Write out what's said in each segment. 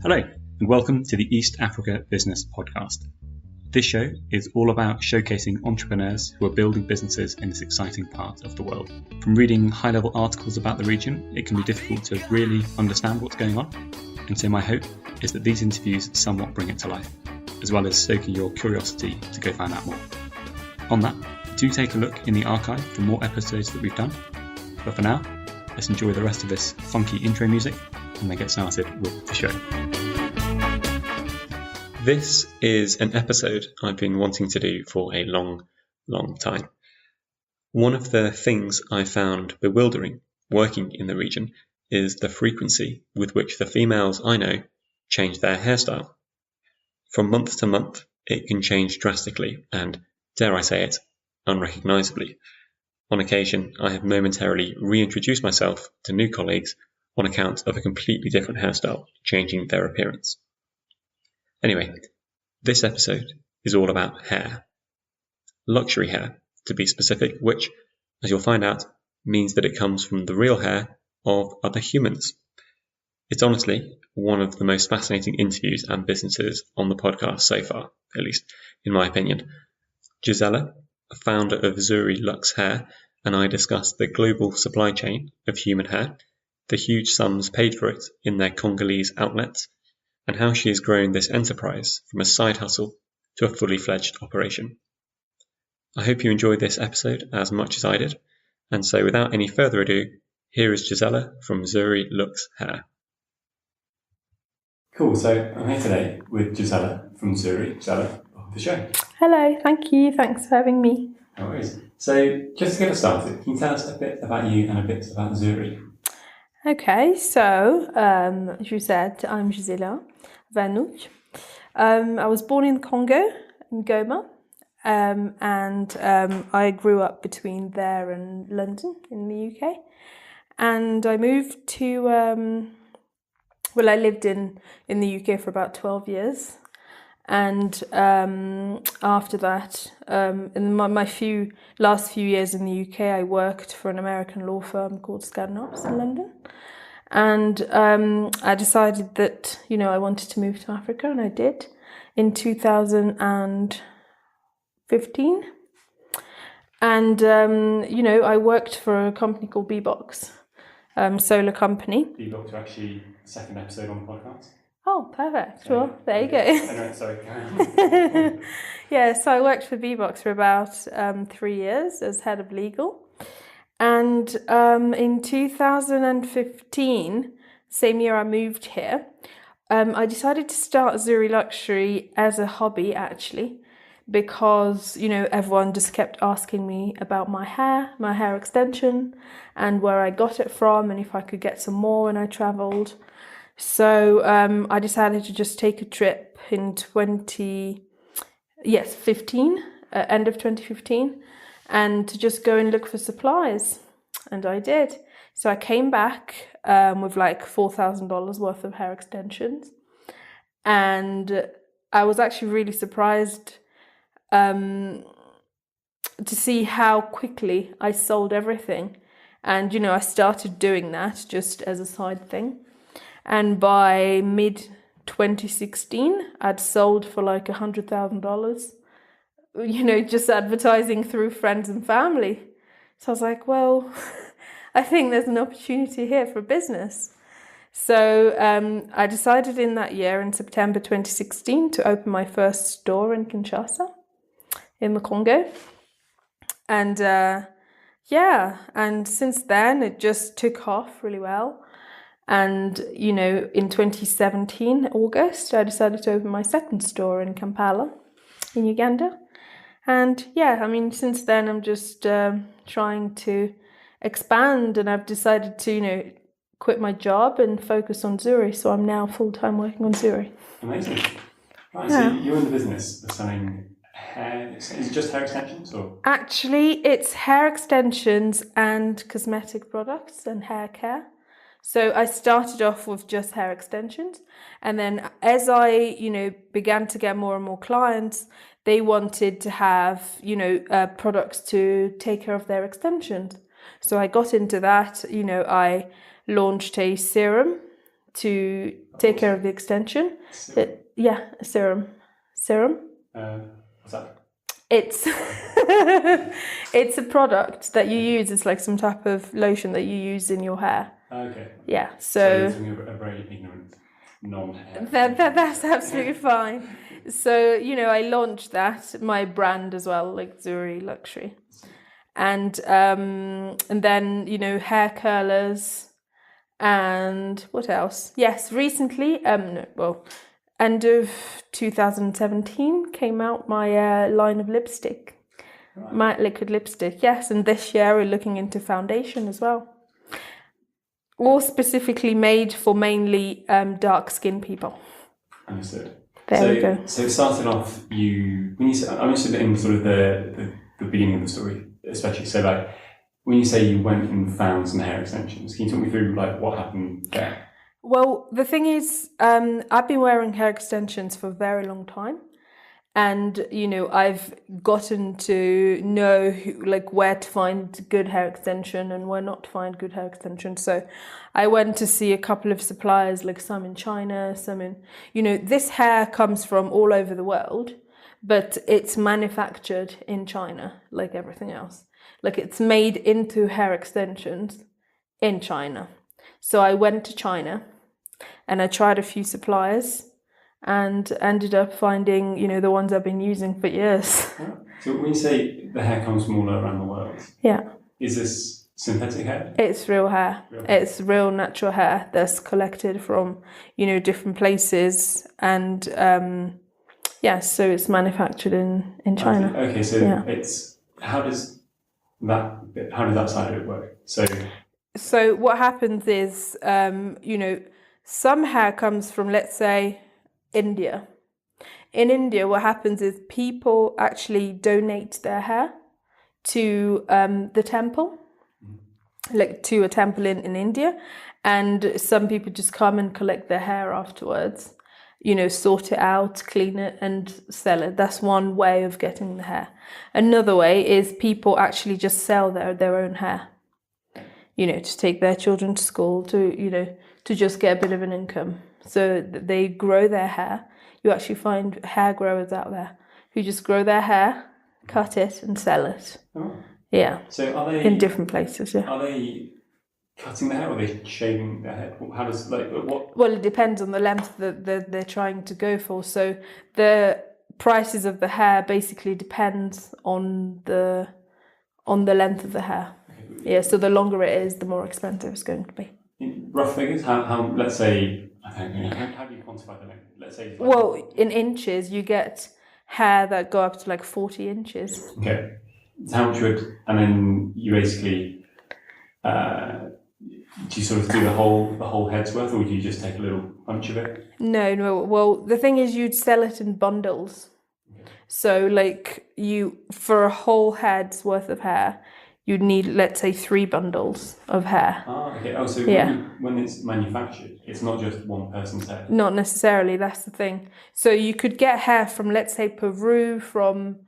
Hello, and welcome to the East Africa Business Podcast. This show is all about showcasing entrepreneurs who are building businesses in this exciting part of the world. From reading high-level articles about the region, it can be difficult to really understand what's going on, and so my hope is that these interviews somewhat bring it to life, as well as stoking your curiosity to go find out more. On that, do take a look in the archive for more episodes that we've done, but for now, let's enjoy the rest of this funky intro music and then get started with the show. This is an episode I've been wanting to do for a long time. One of the things I found bewildering working in the region is the frequency with which the females I know change their hairstyle. From month to month, it can change drastically and, dare I say it, unrecognisably. On occasion, I have momentarily reintroduced myself to new colleagues on account of a completely different hairstyle changing their appearance. Anyway, this episode is all about hair. Luxury hair, to be specific, which, as you'll find out, means that it comes from the real hair of other humans. It's honestly one of the most fascinating interviews and businesses on the podcast so far, at least in my opinion. Gisela, a founder of Zuri Lux Hair, and I discussed the global supply chain of human hair, the huge sums paid for it in their Congolese outlets, and how she has grown this enterprise from a side hustle to a fully fledged operation. I hope you enjoyed this episode as much as I did, and so without any further ado, here is Gisela from Zuri Lux Hair. Cool, so I'm here today with Gisela from Zuri. Gisela, welcome to the show. Hello, thank you. Thanks for having me. No worries. So just to get us started, can you tell us a bit about you and a bit about Zuri? Okay, so as you said, I'm Gisela van Houcke. I was born in Congo, in Goma, and I grew up between there and London in the UK. And I moved to, I lived in the UK for about 12 years. And after that, in my last few years in the UK, I worked for an American law firm called Skadden in London. And I decided that, I wanted to move to Africa, and I did in 2015. And, I worked for a company called Bbox, solar company. Bbox are actually the second episode on the podcast. Oh, perfect. So, well, there you go. Anyway, sorry, carry on. Yeah, so I worked for Bbox for about 3 years as head of legal. And in 2015, same year I moved here, I decided to start Zuri Luxury as a hobby, actually, because, everyone just kept asking me about my hair extension, and where I got it from, and if I could get some more when I travelled. So I decided to just take a trip in 2015, end of 2015, and to just go and look for supplies. And I did. So I came back with like $4,000 worth of hair extensions. And I was actually really surprised to see how quickly I sold everything. And, I started doing that just as a side thing. And by mid-2016, I'd sold for like $100,000, just advertising through friends and family. So I was like, well, I think there's an opportunity here for business. So I decided in that year, in September 2016, to open my first store in Kinshasa, in the Congo. And and since then, it just took off really well. And, in 2017, August, I decided to open my second store in Kampala, in Uganda. And since then, I'm just trying to expand, and I've decided to, quit my job and focus on Zuri. So I'm now full-time working on Zuri. Amazing. Right, yeah. So you're in the business of selling hair. Is it just hair extensions? Or? Actually, it's hair extensions and cosmetic products and hair care. So I started off with just hair extensions, and then as I, began to get more and more clients, they wanted to have, products to take care of their extensions. So I got into that. I launched a serum to take care of the extension. A serum. What's that? It's it's a product that you use. It's like some type of lotion that you use in your hair. Okay. Yeah. So it's a very ignorant non-hair. That's absolutely fine. So, you know, I launched that, my brand as well, like Zuri Lux Hair. And then, you know, hair curlers and what else? Yes, recently, end of 2017 came out my line of lipstick, matte liquid lipstick. Yes, and this year we're looking into foundation as well. All specifically made for mainly dark skinned people. Understood. There we go. So it started off, I'm interested in sort of the beginning of the story, especially. So like, when you say you went and found some hair extensions, can you talk me through like what happened there? Well, the thing is, I've been wearing hair extensions for a very long time. And, you know, I've gotten to know where to find good hair extension and where not to find good hair extension. So I went to see a couple of suppliers, like some in China, some in, you know, this hair comes from all over the world, but it's manufactured in China, like everything else. Like it's made into hair extensions in China. So I went to China and I tried a few suppliers and ended up finding, you know, the ones I've been using for years. So when you say the hair comes from all around the world, is this synthetic hair? It's real hair. It's real natural hair that's collected from, you know, different places, and so it's manufactured in China. Okay, so it's how does that side of it work? So what happens is, you know, some hair comes from, let's say, India. In India, what happens is people actually donate their hair to the temple, like to a temple in India, and some people just come and collect their hair afterwards, you know, sort it out, clean it and sell it. That's one way of getting the hair. Another way is people actually just sell their own hair, you know, to take their children to school, to just get a bit of an income. So they grow their hair. You actually find hair growers out there who just grow their hair, cut it and sell it. Oh. Yeah. So are they in different places? Yeah. Are they cutting their hair or are they shaving their head? How does what? Well, it depends on the length that they're trying to go for. So the prices of the hair basically depends on the length of the hair. Okay. Yeah. So the longer it is, the more expensive it's going to be. In rough figures, how let's say, how do you quantify the length? Let's say. Well, in inches, you get hair that go up to like 40 inches. Okay. So how much and then you basically, do you sort of do the whole head's worth, or do you just take a little bunch of it? No. Well, the thing is, you'd sell it in bundles. Okay. So, like for a whole head's worth of hair, you'd need, let's say, 3 bundles of hair. Ah, okay. Oh, so when it's manufactured, it's not just one person's hair? Not necessarily, that's the thing. So you could get hair from, let's say, Peru, from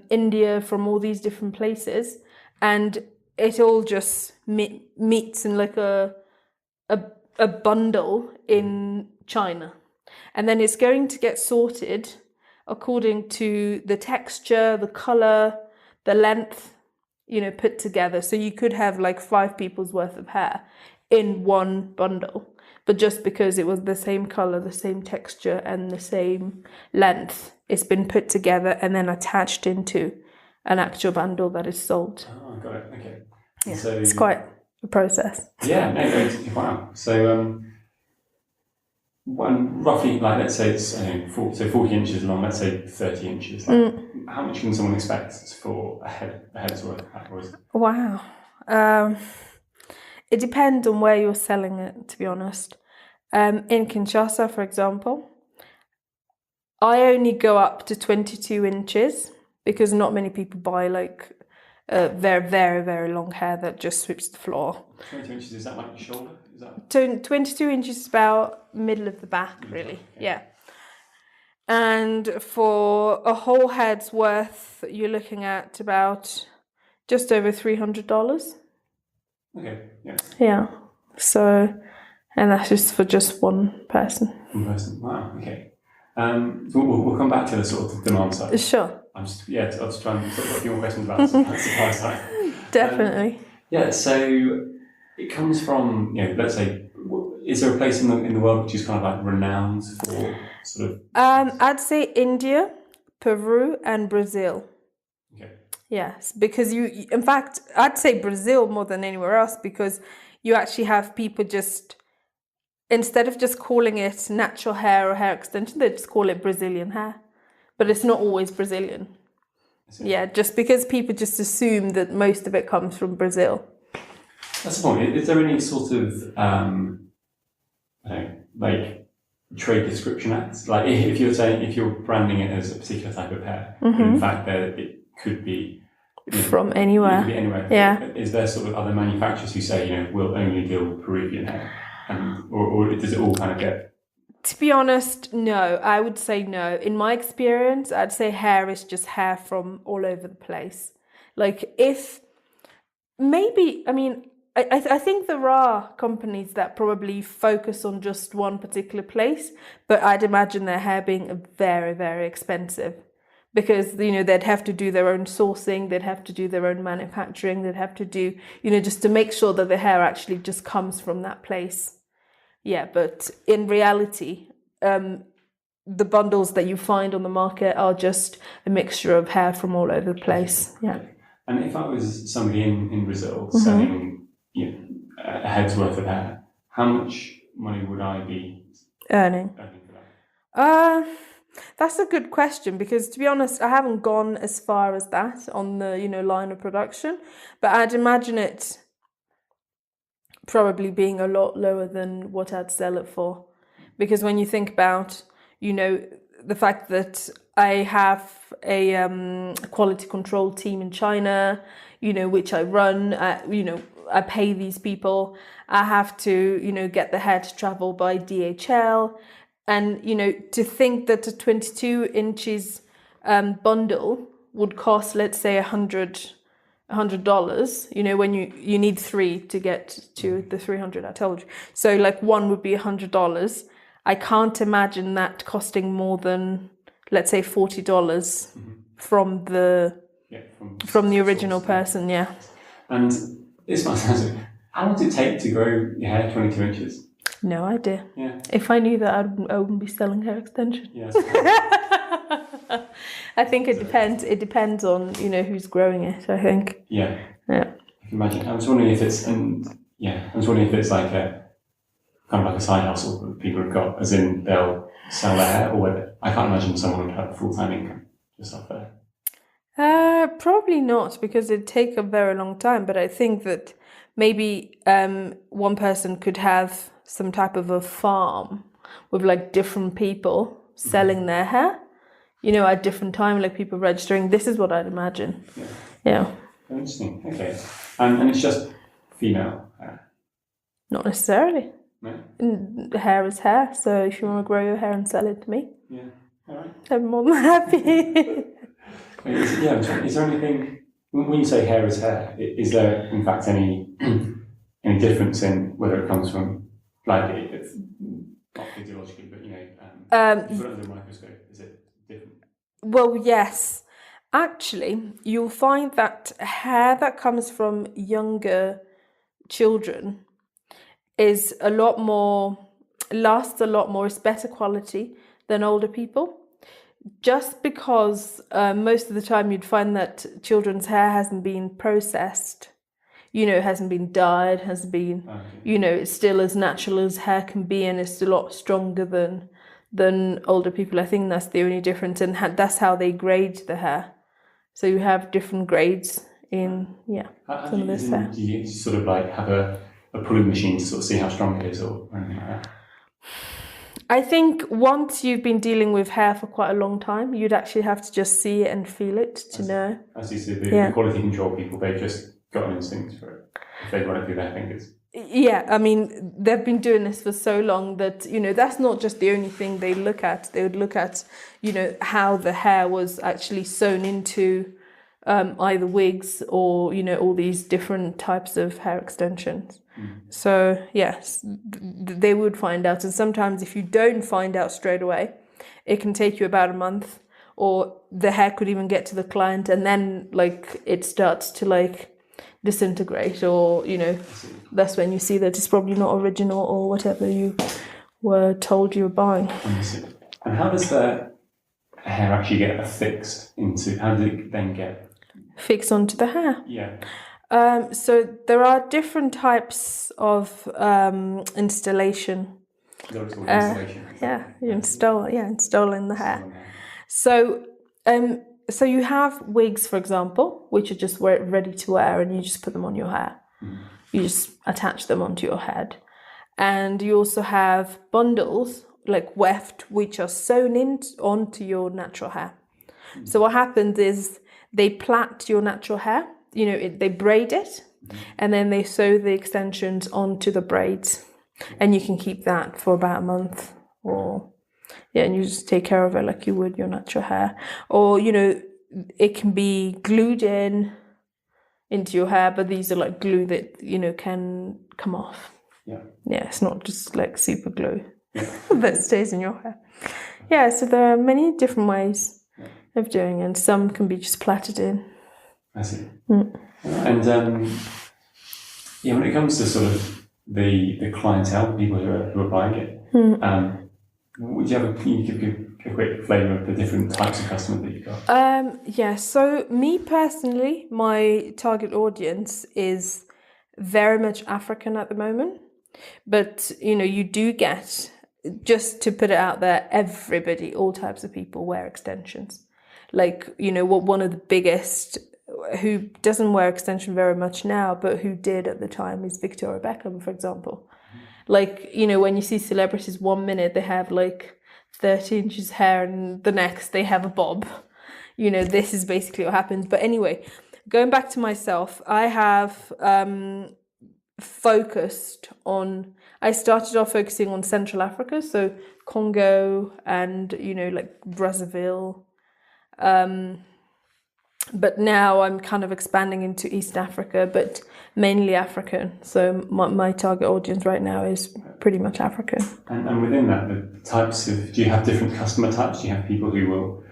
India, from all these different places, and it all just meets in like a bundle in China. And then it's going to get sorted according to the texture, the colour, the length, you know, put together. So you could have like 5 people's worth of hair in one bundle, but just because it was the same color, the same texture and the same length, it's been put together and then attached into an actual bundle that is sold. Oh, got it. Okay. Yeah, so it's quite a process. Yeah, no, wow. So roughly, like, let's say it's 40 inches long, let's say 30 inches. Like, how much can someone expect for a head's worth? Wow. It depends on where you're selling it, to be honest. In Kinshasa, for example, I only go up to 22 inches because not many people buy like very, very, very long hair that just sweeps the floor. 22 inches, is that like your shoulder? 22 inches is about middle of the back, really. Okay. Yeah. And for a whole head's worth, you're looking at about just over $300. Okay. Yeah. Yeah. So, And that's just for just one person. One person. Wow. Okay. So we'll come back to the sort of demand side. Sure. I'll just try and sort of a few more questions about the supply side. Definitely. So it comes from, let's say, is there a place in the world which is kind of like renowned for sort of? I'd say India, Peru, and Brazil. Okay. Yes, because in fact, I'd say Brazil more than anywhere else, because you actually have people just, instead of just calling it natural hair or hair extension, they just call it Brazilian hair. But it's not always Brazilian. Yeah, just because people just assume that most of it comes from Brazil. That's the point. Is there any sort of like trade description acts? Like if you're branding it as a particular type of hair, in fact it could be from anywhere. It could be anywhere. Yeah. Is there sort of other manufacturers who say, we'll only deal with Peruvian hair, or does it all kind of get? To be honest, no. I would say no. In my experience, I'd say hair is just hair from all over the place. Like I think there are companies that probably focus on just one particular place, but I'd imagine their hair being very, very expensive, because they'd have to do their own sourcing, they'd have to do their own manufacturing, they'd have to do just to make sure that the hair actually just comes from that place. Yeah, but in reality, the bundles that you find on the market are just a mixture of hair from all over the place. Yeah. And if I was somebody in Brazil selling a head's worth of hair, how much money would I be earning for that? That's a good question, because to be honest, I haven't gone as far as that on the line of production, but I'd imagine it probably being a lot lower than what I'd sell it for, because when you think about the fact that I have a quality control team in China, which I run, I pay these people, I have to get the hair to travel by DHL. And, to think that a 22 inches bundle would cost, let's say, $100, when you need 3 to get to the 300 I told you. So like one would be $100. I can't imagine that costing more than, let's say, $40 from the original person. Yeah. And this might sound, how long does it take to grow your hair 22 inches? No idea. Yeah. If I knew that, I wouldn't be selling hair extension. Yes. I think it depends. It depends on who's growing it. I think. Yeah. Yeah. I can imagine. I was wondering if it's like a kind of like a side hustle that people have got, as in they'll sell their hair, or whether I can't imagine someone would have a full-time income just off there. Probably not, because it'd take a very long time. But I think that maybe one person could have some type of a farm with like different people selling their hair, at different time, like people registering. This is what I'd imagine. Yeah. Interesting. Okay. And it's just female hair? Not necessarily. No? Hair is hair, so if you want to grow your hair and sell it to me, yeah, all right, I'm more than happy. Is there anything, when you say hair is hair, is there in fact any difference in whether it comes from, like, it's not physiologically, but you put it under a microscope, is it different? Well, yes. Actually, you'll find that hair that comes from younger children lasts a lot more, it's better quality than older people. Just because most of the time you'd find that children's hair hasn't been processed, hasn't been dyed, hasn't been, it's still as natural as hair can be, and it's a lot stronger than older people. I think that's the only difference, and that's how they grade the hair. So you have different grades in, some of this hair. Do you sort of like have a pulling machine to sort of see how strong it is, or anything like that? I think once you've been dealing with hair for quite a long time, you'd actually have to just see it and feel it to know. As you see, the quality control people, they've just got an instinct for it, if they run it through their fingers. Yeah, I mean, they've been doing this for so long that, that's not just the only thing they look at. They would look at, how the hair was actually sewn into either wigs or, all these different types of hair extensions. So yes, they would find out. And sometimes if you don't find out straight away, it can take you about a month, or the hair could even get to the client and then like it starts to like disintegrate, or that's when you see that it's probably not original or whatever you were told you were buying. And how does the hair actually get affixed into? How does it then get fixed onto the hair? Yeah. So there are different types of installation. Installation. You install in the hair. So so you have wigs, for example, which are just ready to wear, and you just put them on your hair. You just attach them onto your head. And you also have bundles, like weft, which are sewn in onto your natural hair. So what happens is they plait your natural hair, they braid it, and then they sew the extensions onto the braids. And you can keep that for about a month, and you just take care of it like you would your natural hair. Or, it can be glued into your hair, but these are like glue that, can come off. Yeah, it's not just like super glue that stays in your hair. Yeah, so there are many different ways of doing it, and some can be just plaited in. I see. And when it comes to sort of the clientele, people who are buying it, would you have can you give a quick flavour of the different types of customers that you've got? So me personally, my target audience is very much African at the moment. But, you do get, just to put it out there, everybody, all types of people wear extensions. Like, one of the biggest, who doesn't wear extension very much now, but who did at the time, is Victoria Beckham, for example. Like, when you see celebrities, 1 minute they have like 30 inches hair and the next they have a bob. This is basically what happens. But anyway, going back to myself, I have I started off focusing on Central Africa, so Congo and like Brazzaville, but now I'm kind of expanding into East Africa, but mainly African. So my target audience right now is pretty much African. And within that, the types of, do you have different customer types? Do you have people who will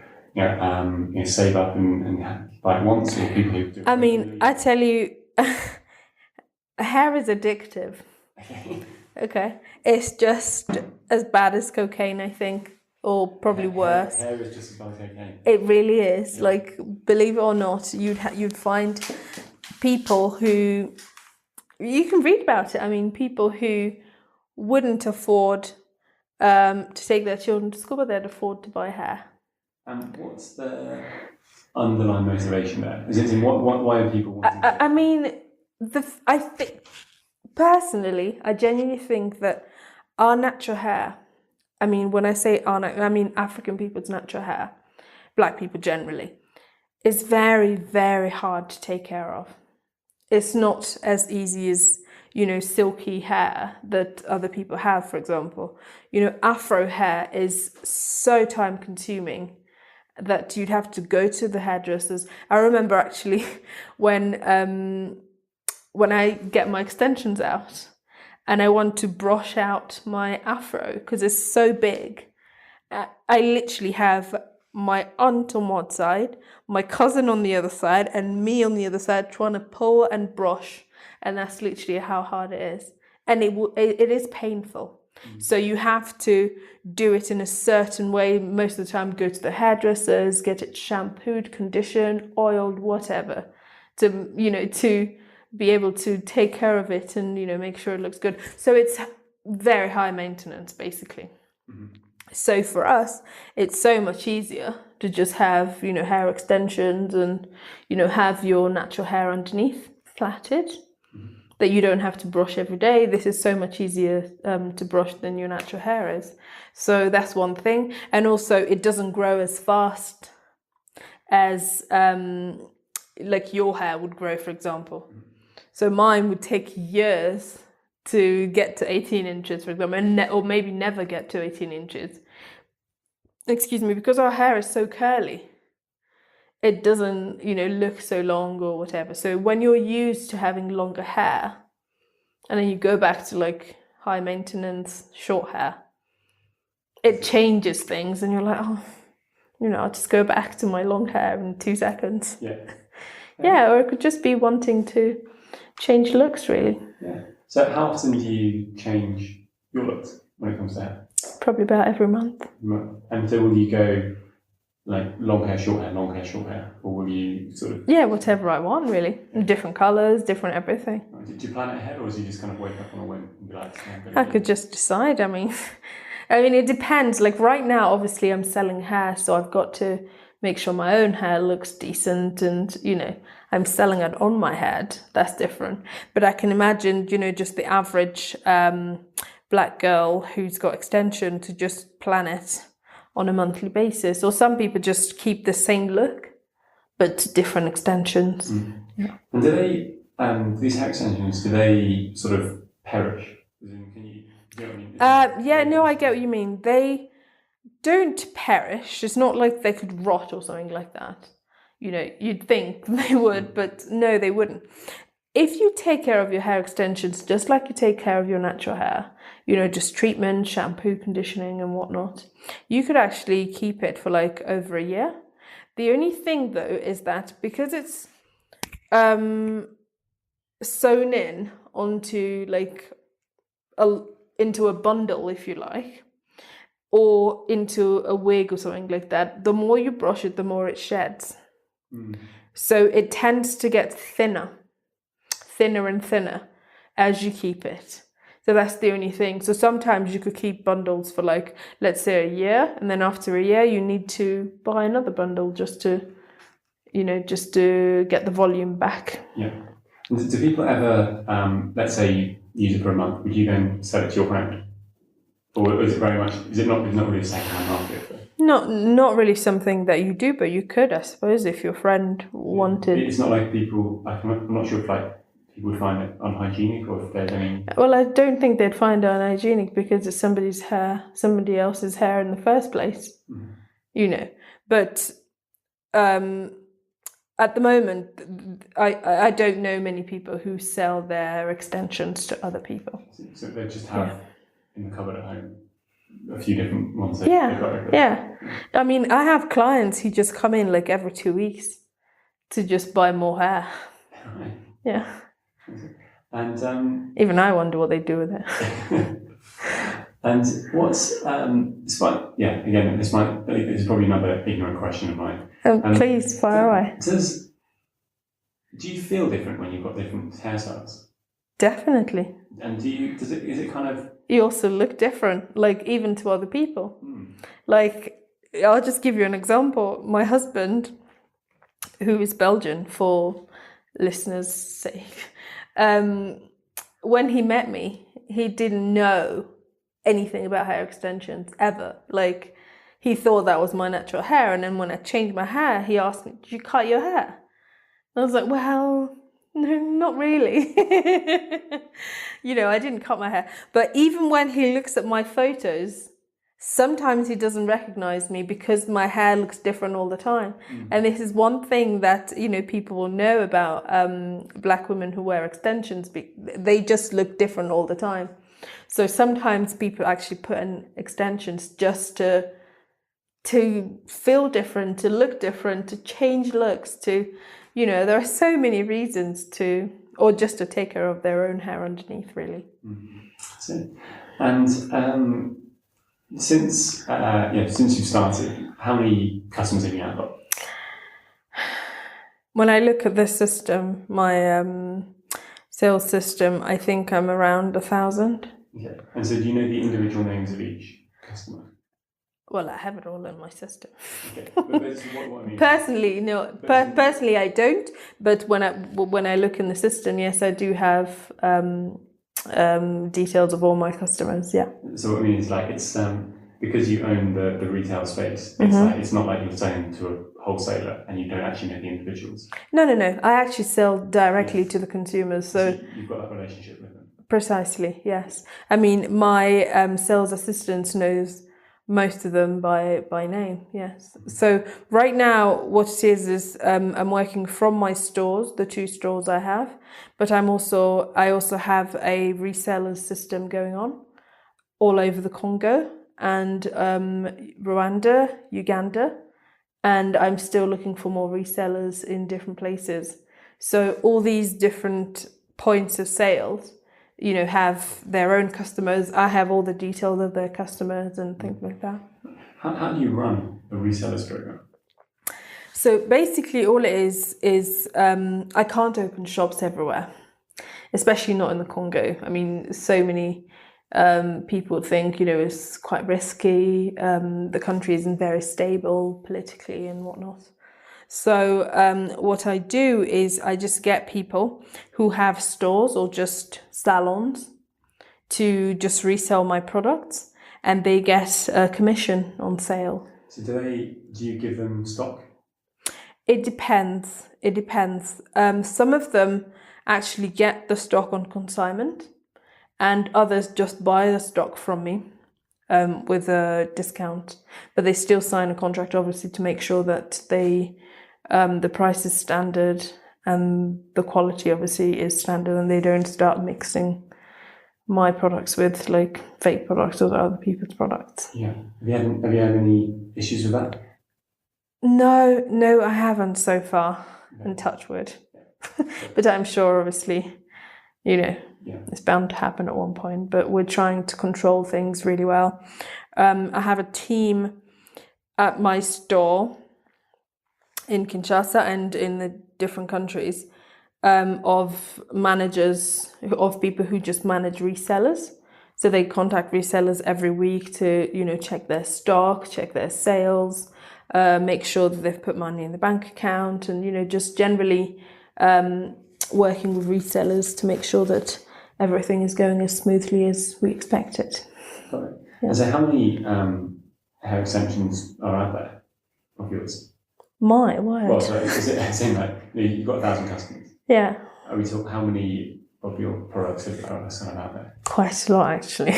save up and buy it once, or people who do it? I mean, I tell you, hair is addictive. Okay. It's just as bad as cocaine, I think, or probably worse. Hair is just as bad as cocaine. It really is. Yeah. Like, believe it or not, you'd find people who, you can read about it. I mean, people who wouldn't afford to take their children to school, but they'd afford to buy hair. And what's the underlying motivation there? Why are people wanting to? I mean, I think, personally, I genuinely think that our natural hair, I mean, when I say I mean African people's natural hair, Black people generally, is very, very hard to take care of. It's not as easy as, silky hair that other people have, for example. Afro hair is so time consuming that you'd have to go to the hairdressers. I remember actually when I get my extensions out and I want to brush out my afro because it's so big, I literally have my aunt on one side, my cousin on the other side, and me on the other side trying to pull and brush, and that's literally how hard it is. And it is painful. So you have to do it in a certain way. Most of the time, go to the hairdressers, get it shampooed, conditioned, oiled, whatever, to be able to take care of it and, make sure it looks good. So it's very high maintenance, basically. Mm-hmm. So for us, it's so much easier to just have, hair extensions and, have your natural hair underneath plaited, that you don't have to brush every day. This is so much easier to brush than your natural hair is. So that's one thing. And also it doesn't grow as fast as like your hair would grow, for example. So mine would take years to get to 18 inches, for example, or maybe never get to 18 inches. Excuse me, because our hair is so curly. It doesn't, look so long or whatever. So when you're used to having longer hair, and then you go back to like high maintenance short hair, it changes things, and you're like, oh, I'll just go back to my long hair in 2 seconds. Yeah. Yeah, or it could just be wanting to change looks, really. Yeah. So how often do you change your looks when it comes to hair? Probably about every month. And so will you go like long hair, short hair, or will you sort of... Yeah, whatever I want, really. Different colours, different everything. Do you plan it ahead, or do you just kind of wake up on a whim and be like... I could just decide, I mean, it depends. Like right now, obviously I'm selling hair, so I've got to make sure my own hair looks decent, and, I'm selling it on my head. That's different. But I can imagine, just the average black girl who's got extension to just plan it on a monthly basis. Or some people just keep the same look, but different extensions. Mm. Yeah. And do they, these hair extensions, do they sort of perish? Can you know what I mean? Yeah, no, I get what you mean. They don't perish. It's not like they could rot or something like that. You'd think they would, but no, they wouldn't. If you take care of your hair extensions just like you take care of your natural hair, just treatment, shampoo, conditioning and whatnot, you could actually keep it for like over a year. The only thing though is that because it's sewn in onto like into a bundle, if you like, or into a wig or something like that, the more you brush it, the more it sheds. Mm. So it tends to get thinner and thinner as you keep it. So that's the only thing. So sometimes you could keep bundles for like, let's say a year, and then after a year you need to buy another bundle just to get the volume back. Yeah. Do people ever, let's say you use it for a month, would you then sell it to your friend? Or is it very much, is it not really a second-hand market? Not really something that you do, but you could, I suppose, if your friend wanted. It's not like people, I'm not sure if like people would find it unhygienic, or if there's any... Well, I don't think they'd find it unhygienic because it's somebody's hair, somebody else's hair in the first place. Mm. But at the moment, I don't know many people who sell their extensions to other people. So they just have in the cupboard at home a few different ones. Yeah. I mean, I have clients who just come in like every 2 weeks to just buy more hair. Right. Yeah. And even I wonder what they do with it. And what's again, this is probably another ignorant question of mine. Please fire away. Do you feel different when you've got different hairstyles? Definitely. And is it kind of... You also look different, like even to other people. Like, I'll just give you an example. My husband, who is Belgian for listeners' sake, when he met me, he didn't know anything about hair extensions ever. Like, he thought that was my natural hair, and then when I changed my hair, he asked me, "Did you cut your hair?" And I was like, well, no, not really. I didn't cut my hair. But even when he looks at my photos, sometimes he doesn't recognize me because my hair looks different all the time. And this is one thing that, people will know about black women who wear extensions. They just look different all the time. So sometimes people actually put in extensions just to feel different, to look different, to change looks, there are so many reasons or just to take care of their own hair underneath, really. Mm-hmm. And since you've started, how many customers have you now got? When I look at this system, my sales system, I think I'm around 1,000. Okay. And so do you know the individual names of each customer? Well, I have it all in my system. Okay. But what I mean. Personally, no. Personally, I don't. But when I look in the system, yes, I do have details of all my customers. Yeah. So what I mean is like it's because you own the retail space. It's like it's not like you're selling to a wholesaler and you don't actually know the individuals. No. I actually sell directly to the consumers. So you've got that relationship with them. Precisely. Yes. I mean, my sales assistant knows Most of them by name, yes. So right now, what it is I'm working from my stores, the 2 stores I have, but I also have a reseller system going on all over the Congo and Rwanda, Uganda, and I'm still looking for more resellers in different places. So all these different points of sales, have their own customers. I have all the details of their customers and things like that. How do you run a resellers program? So basically all it is I can't open shops everywhere, especially not in the Congo. I mean, so many people think, it's quite risky. The country isn't very stable politically and whatnot. So what I do is I just get people who have stores or just salons to just resell my products, and they get a commission on sale. So do you give them stock? It depends. Some of them actually get the stock on consignment, and others just buy the stock from me with a discount. But they still sign a contract, obviously, to make sure that the price is standard and the quality obviously is standard, and they don't start mixing my products with like fake products or other people's products. Yeah. Have you had any issues with that? No, I haven't so far. Okay. And touch wood. Yeah. But I'm sure obviously, it's bound to happen at one point, but we're trying to control things really well. I have a team at my store in Kinshasa and in the different countries of managers, of people who just manage resellers. So they contact resellers every week to, check their stock, check their sales, make sure that they've put money in the bank account, and, just generally working with resellers to make sure that everything is going as smoothly as we expect it. Got it. Yeah. So how many hair extensions are out there of yours? My word. Well, so is it saying like you've got 1,000 customers? Yeah. Are we talking how many of your products are kind of out there? Quite a lot, actually.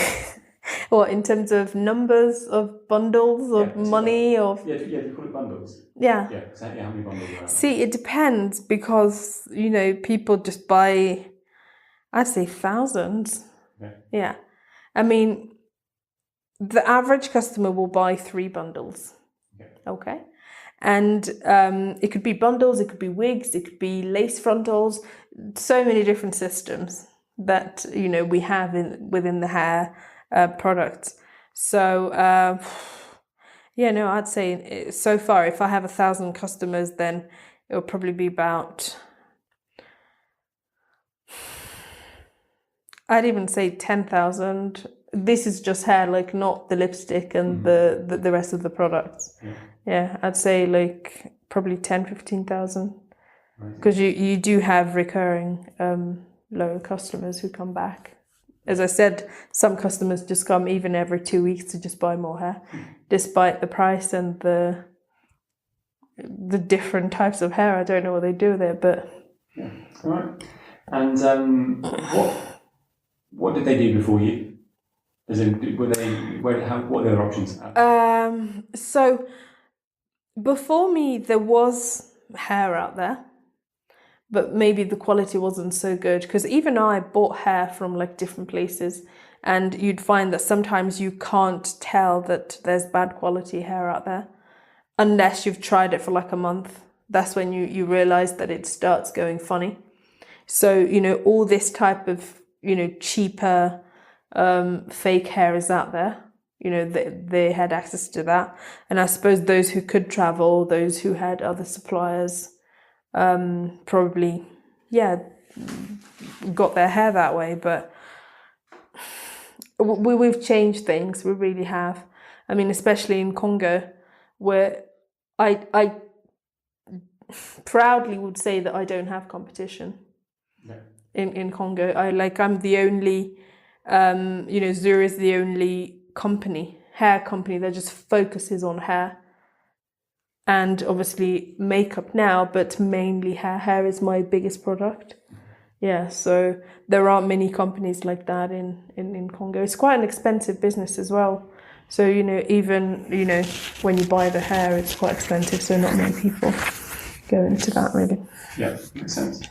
What, in terms of numbers of bundles of money or? Yeah, do you call it bundles? Yeah. Yeah, exactly. How many bundles are out there? See, it depends because, people just buy, I'd say thousands. Okay. Yeah. I mean, the average customer will buy 3 bundles. Okay. And it could be bundles, it could be wigs, it could be lace frontals, so many different systems that, we have within the hair products. So, I'd say so far, if I have 1,000 customers, then it'll probably be about, I'd even say 10,000. This is just hair, like not the lipstick and the rest of the products. Yeah, I'd say like probably 10,000-15,000. Because you do have recurring loyal customers who come back. As I said, some customers just come even every 2 weeks to just buy more hair, despite the price and the different types of hair. I don't know what they do there, but... Yeah, all right. And what did they do before you? As in, what are their options? So before me, there was hair out there, but maybe the quality wasn't so good, because even I bought hair from like different places, and you'd find that sometimes you can't tell that there's bad quality hair out there unless you've tried it for like a month. That's when you realize that it starts going funny. So, all this type of, cheaper fake hair is out there. They had access to that. And I suppose those who could travel, those who had other suppliers, probably, got their hair that way. But we've changed things. We really have. I mean, especially in Congo, where I proudly would say that I don't have competition. Yeah. In Congo. I'm the only, Zuri is the only hair company that just focuses on hair. And obviously makeup now, but mainly hair. Hair is my biggest product. Yeah, so there aren't many companies like that in Congo. It's quite an expensive business as well. So, even, when you buy the hair, it's quite expensive. So not many people go into that, really. Yeah, makes sense.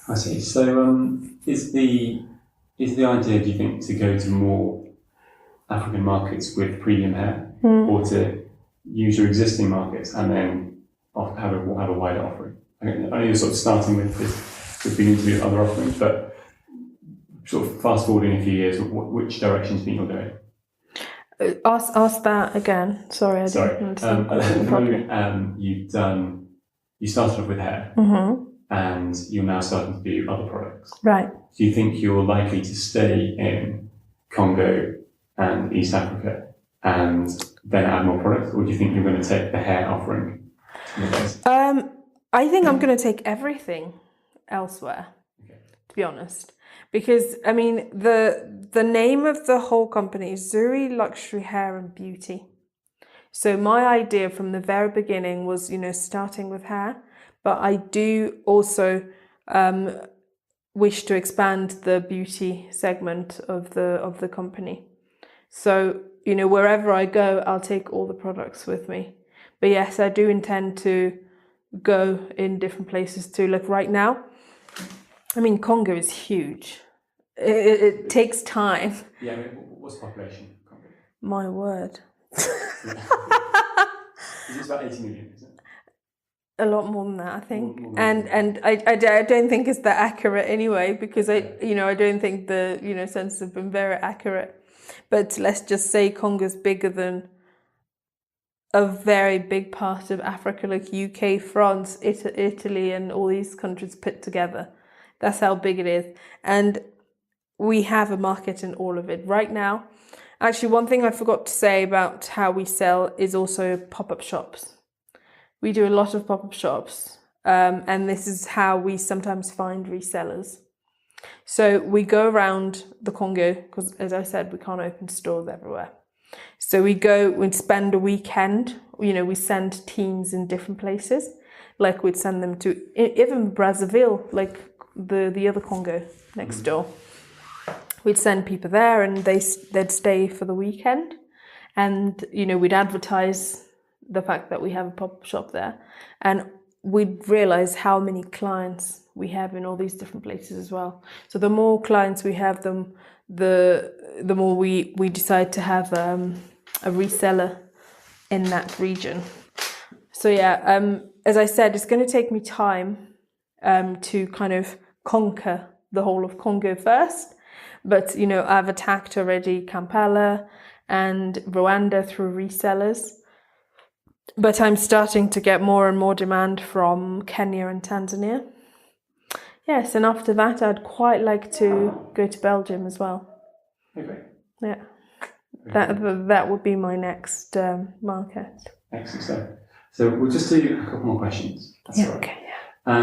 I see. So is the idea, do you think, to go to more African markets with premium hair, or to use your existing markets and then have a wider offering? I know you're sort of starting with beginning to do other offerings, but sort of fast forwarding a few years, which direction do you think you're going? Ask that again. Sorry, I didn't understand. At the moment, you started off with hair, and you're now starting to do other products. Right. Do you think you're likely to stay in Congo and East Africa and then add more products, or do you think you're going to take the hair offering to the place? I think I'm going to take everything elsewhere, to be honest. Because, I mean, the name of the whole company is Zuri Luxury Hair and Beauty. So my idea from the very beginning was, starting with hair, but I do also wish to expand the beauty segment of the company. So, wherever I go, I'll take all the products with me. But yes, I do intend to go in different places too. Like right now, I mean, Congo is huge. It takes time. Yeah, I mean, what's the population of Congo? My word. It's about 80 million, isn't it? A lot more than that, I think. More and I don't think it's that accurate anyway, because I don't think the census have been very accurate. But let's just say Congo's bigger than a very big part of Africa, like UK, France, Italy, and all these countries put together. That's how big it is. And we have a market in all of it right now. Actually, one thing I forgot to say about how we sell is also pop-up shops. We do a lot of pop-up shops, and this is how we sometimes find resellers. So we go around the Congo, because as I said, we can't open stores everywhere. So we'd spend a weekend, we send teams in different places. Like we'd send them to even Brazzaville, like the other Congo next door. We'd send people there and they'd stay for the weekend. And, we'd advertise the fact that we have a pop-up shop there. And we'd realize how many clients we have in all these different places as well. So the more clients we have, the more we decide to have a reseller in that region. So yeah, as I said, it's going to take me time to kind of conquer the whole of Congo first. But, I've attacked already Kampala and Rwanda through resellers. But I'm starting to get more and more demand from Kenya and Tanzania. Yes, and after that, I'd quite like to go to Belgium as well. Okay. Yeah. That would be my next market. Excellent stuff. So we'll just do a couple more questions. That's all right. Okay, yeah.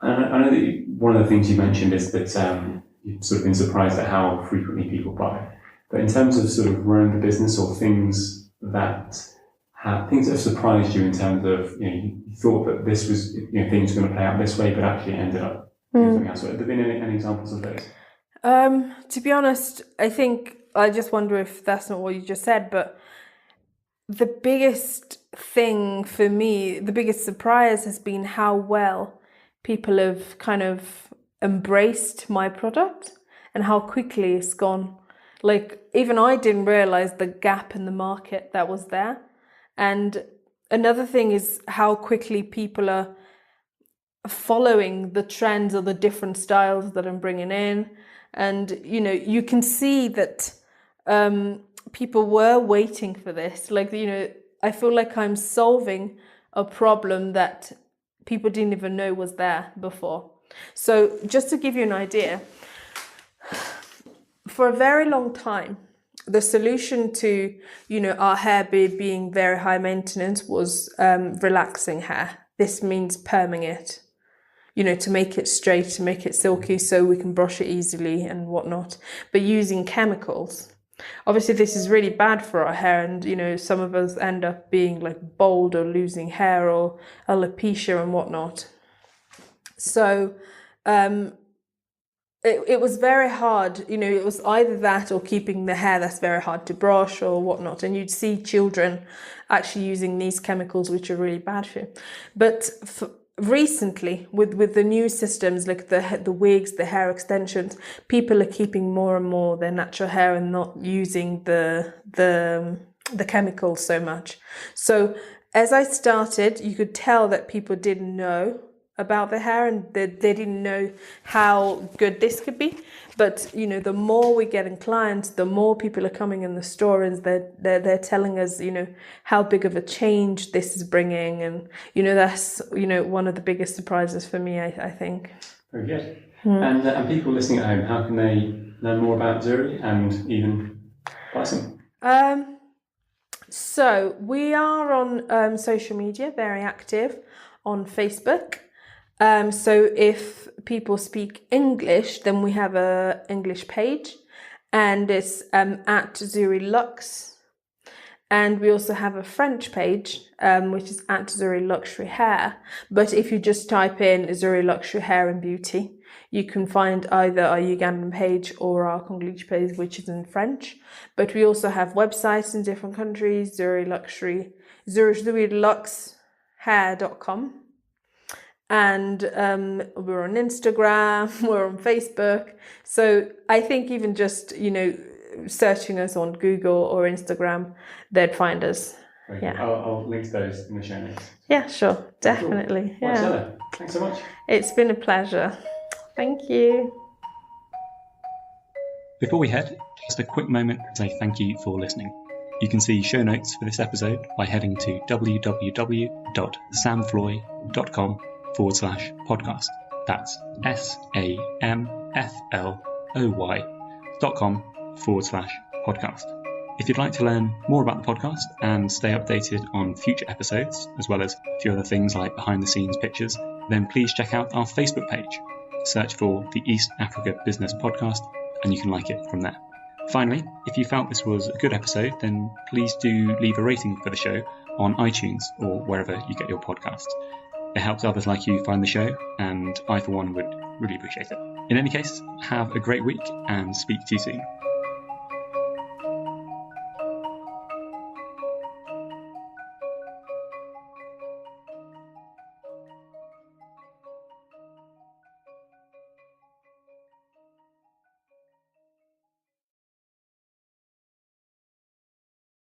I know that one of the things you mentioned is that you've sort of been surprised at how frequently people buy. But in terms of sort of running the business or things that have surprised you in terms of, you thought that this was, things were going to play out this way, but actually ended up doing something else. Have there been any examples of those? To be honest, I just wonder if that's not what you just said, but the biggest thing for me, the biggest surprise has been how well people have kind of embraced my product and how quickly it's gone. Like, even I didn't realize the gap in the market that was there. And another thing is how quickly people are following the trends or the different styles that I'm bringing in. And, you can see that people were waiting for this. Like, I feel like I'm solving a problem that people didn't even know was there before. So just to give you an idea, for a very long time, the solution to, our hair being very high maintenance was relaxing hair. This means perming it, to make it straight, to make it silky so we can brush it easily and whatnot. But using chemicals, obviously this is really bad for our hair, and, some of us end up being like bald or losing hair or alopecia and whatnot. So it was very hard. It was either that or keeping the hair that's very hard to brush or whatnot. And you'd see children actually using these chemicals, which are really bad for you. But recently, with the new systems, like the wigs, the hair extensions, people are keeping more and more their natural hair and not using the chemicals so much. So as I started, you could tell that people didn't know about the hair, and they didn't know how good this could be. But the more we get in clients, the more people are coming in the store, and they're telling us how big of a change this is bringing, and that's one of the biggest surprises for me, I think. Very good. And people listening at home, how can they learn more about Zuri and even buy some? So we are on social media, very active on Facebook. So if people speak English, then we have a English page, and it's at Zuri Lux. And we also have a French page, which is at Zuri Lux Hair. But if you just type in Zuri Lux Hair and Beauty, you can find either our Ugandan page or our Congolese page, which is in French. But we also have websites in different countries, ZuriLuxHair.com. And we're on Instagram, we're on Facebook. So I think even just, searching us on Google or Instagram, they'd find us. Great. Yeah. I'll link to those in the show notes. Yeah, sure. Definitely. Cool. Yeah. Well, thanks so much. It's been a pleasure. Thank you. Before we head, just a quick moment to say thank you for listening. You can see show notes for this episode by heading to www.samfloy.com/podcast. That's samfloy.com/podcast. If you'd like to learn more about the podcast and stay updated on future episodes, as well as a few other things like behind the scenes pictures, then please check out our Facebook page. Search for the East Africa Business Podcast and you can like it from there. Finally, if you felt this was a good episode, then please do leave a rating for the show on iTunes or wherever you get your podcasts. It helps others like you find the show, and I, for one, would really appreciate it. In any case, have a great week and speak to you soon.